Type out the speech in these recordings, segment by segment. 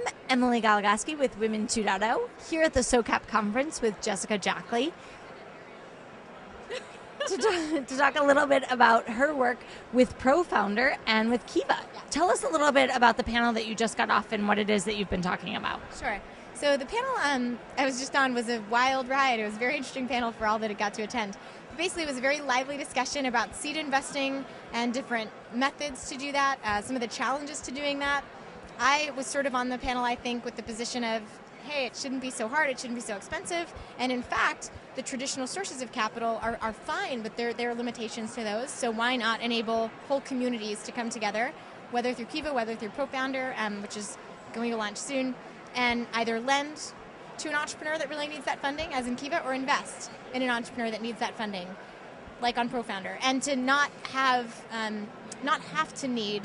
I'm Emily Galagaski with Women 2.0 here at the SOCAP conference with Jessica Jackley to talk a little bit about her work with ProFounder and with Kiva. Tell us a little bit about the panel that you just got off and what it is that you've been talking about. Sure. So the panel I was just on was a wild ride. It was a very interesting panel for all that got to attend. Basically, it was a very lively discussion about seed investing and different methods to do that, some of the challenges to doing that. I was sort of on the panel, I think, with the position of, hey, it shouldn't be so hard, it shouldn't be so expensive, and in fact, the traditional sources of capital are fine, but there are limitations to those, so why not enable whole communities to come together, whether through Kiva, whether through ProFounder, which is going to launch soon, and either lend to an entrepreneur that really needs that funding, as in Kiva, or invest in an entrepreneur that needs that funding, like on ProFounder, and to not have to need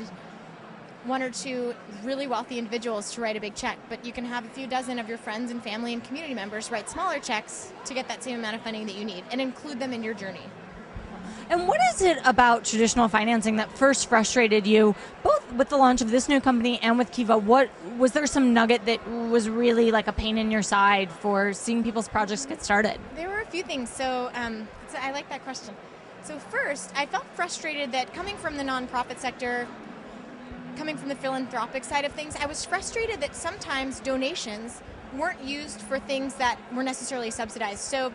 one or two really wealthy individuals to write a big check, but you can have a few dozen of your friends and family and community members write smaller checks to get that same amount of funding that you need and include them in your journey. And what is it about traditional financing that first frustrated you, both with the launch of this new company and with Kiva? What was there some nugget that was really like a pain in your side for seeing people's projects get started? There were a few things, so I like that question. So first, I felt frustrated that coming from the nonprofit sector, coming from the philanthropic side of things, I was frustrated that sometimes donations weren't used for things that were necessarily subsidized. So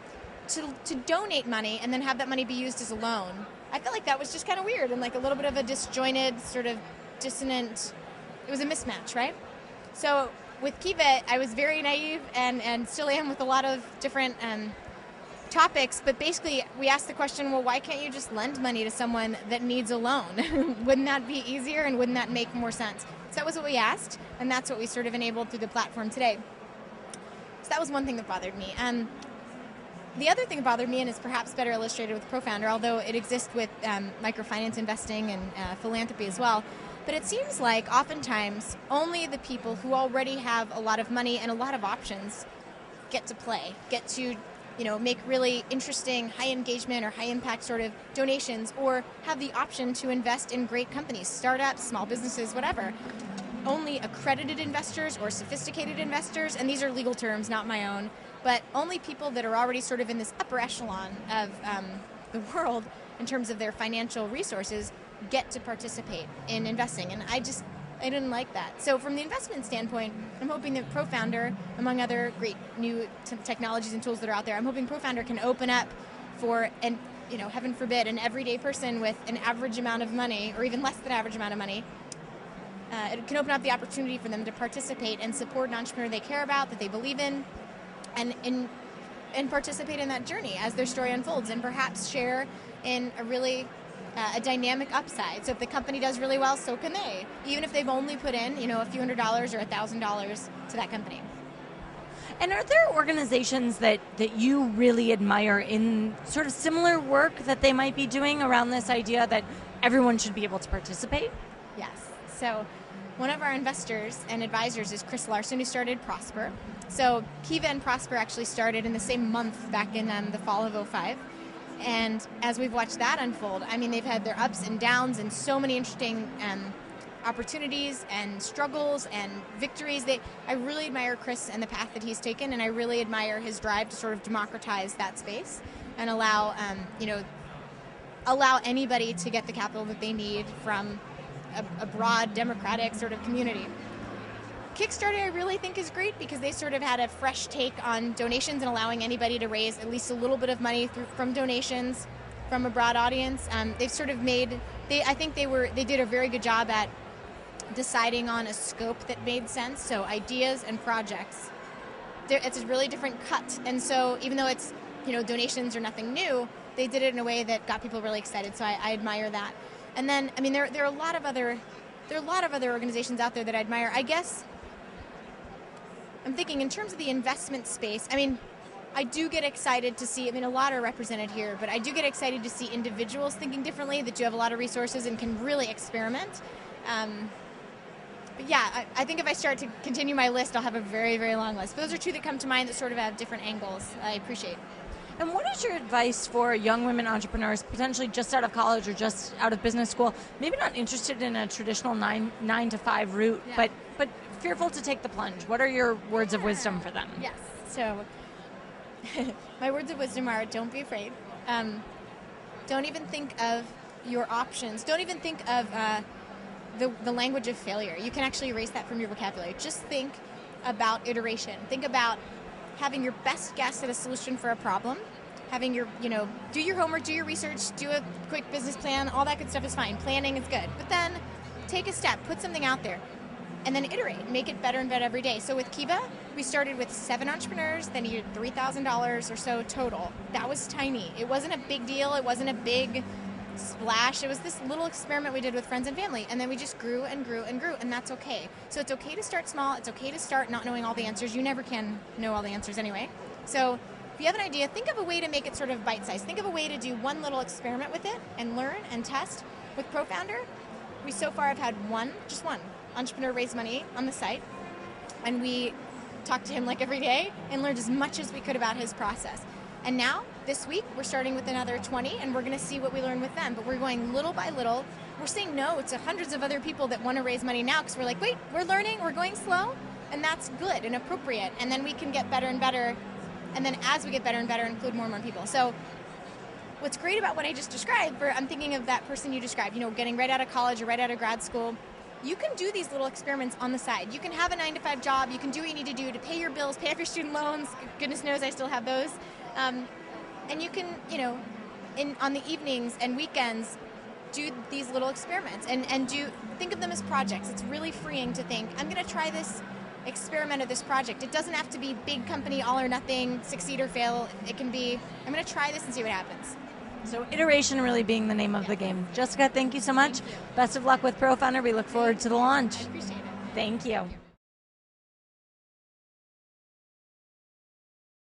to donate money and then have that money be used as a loan, I felt like that was just kind of weird and like a little bit of a disjointed, sort of dissonant, it was a mismatch, right? So with Kiva, I was very naive and still am with a lot of different topics, but basically we asked the question, well, why can't you just lend money to someone that needs a loan? Wouldn't that be easier and wouldn't that make more sense? So that was what we asked, and that's what we sort of enabled through the platform today. So that was one thing that bothered me. The other thing that bothered me, and is perhaps better illustrated with ProFounder, although it exists with microfinance investing and philanthropy as well, but it seems like oftentimes only the people who already have a lot of money and a lot of options get to play, get to make really interesting, high engagement or high impact sort of donations, or have the option to invest in great companies, startups, small businesses, whatever. Only accredited investors or sophisticated investors, and these are legal terms, not my own, but only people that are already sort of in this upper echelon of the world in terms of their financial resources get to participate in investing. And I didn't like that. So from the investment standpoint, I'm hoping that ProFounder, among other great new technologies and tools that are out there, I'm hoping ProFounder can open up for, heaven forbid, an everyday person with an average amount of money, or even less than average amount of money. It can open up the opportunity for them to participate and support an entrepreneur they care about, that they believe in, and participate in that journey as their story unfolds, and perhaps share in a really a dynamic upside. So if the company does really well, so can they, even if they've only put in a few $100s or $1,000 to that company. And are there organizations that you really admire in sort of similar work that they might be doing around this idea that everyone should be able to participate? Yes. So one of our investors and advisors is Chris Larson, who started Prosper. So Kiva and Prosper actually started in the same month back in the fall of 2005. And as we've watched that unfold, I mean, they've had their ups and downs and so many interesting opportunities and struggles and victories. I really admire Chris and the path that he's taken, and I really admire his drive to sort of democratize that space and allow anybody to get the capital that they need from a broad democratic sort of community. Kickstarter, I really think, is great because they sort of had a fresh take on donations and allowing anybody to raise at least a little bit of money from donations from a broad audience. They've sort of I think they did a very good job at deciding on a scope that made sense. So ideas and projects, it's a really different cut. And so even though it's, donations are nothing new, they did it in a way that got people really excited. So I admire that. And then, I mean, there are a lot of other organizations out there that I admire. I guess I'm thinking in terms of the investment space, I mean, I do get excited to see, a lot are represented here, but I do get excited to see individuals thinking differently, that you have a lot of resources and can really experiment. But yeah, I think if I start to continue my list, I'll have a very, very long list. But those are two that come to mind that sort of have different angles I appreciate. And what is your advice for young women entrepreneurs, potentially just out of college or just out of business school, maybe not interested in a traditional 9 to 5 route, yeah, but fearful to take the plunge, what are your words of wisdom for them? Yes. So my words of wisdom are: don't be afraid. Don't even think of your options. Don't even think of the language of failure. You can actually erase that from your vocabulary. Just think about iteration. Think about having your best guess at a solution for a problem. Having your, do your homework, do your research, do a quick business plan. All that good stuff is fine. Planning is good. But then take a step, put something out there, and then iterate. Make it better and better every day. So with Kiva, we started with 7 entrepreneurs, then you did $3,000 or so total. That was tiny. It wasn't a big deal. It wasn't a big splash. It was this little experiment we did with friends and family, and then we just grew and grew and grew, and that's okay. So it's okay to start small. It's okay to start not knowing all the answers. You never can know all the answers anyway. So if you have an idea, think of a way to make it sort of bite-sized. Think of a way to do one little experiment with it and learn and test. With ProFounder, we so far have had just one entrepreneur raise money on the site, and we talked to him like every day and learned as much as we could about his process. And now, this week, we're starting with another 20, and we're going to see what we learn with them. But we're going little by little. We're saying no to hundreds of other people that want to raise money now because we're like, wait, we're learning, we're going slow, and that's good and appropriate. And then we can get better and better. And then as we get better and better, include more and more people. So what's great about what I just described, I'm thinking of that person you described, getting right out of college or right out of grad school. You can do these little experiments on the side. You can have a 9-to-5 job. You can do what you need to do to pay your bills, pay off your student loans. Goodness knows I still have those. And you can, on the evenings and weekends, do these little experiments and think of them as projects. It's really freeing to think, I'm going to try this experiment or this project. It doesn't have to be big company, all or nothing, succeed or fail. It can be, I'm going to try this and see what happens. So iteration really being the name of the game. Jessica, thank you so much. Best of luck with ProFounder. We look forward to the launch. I appreciate it. Thank you.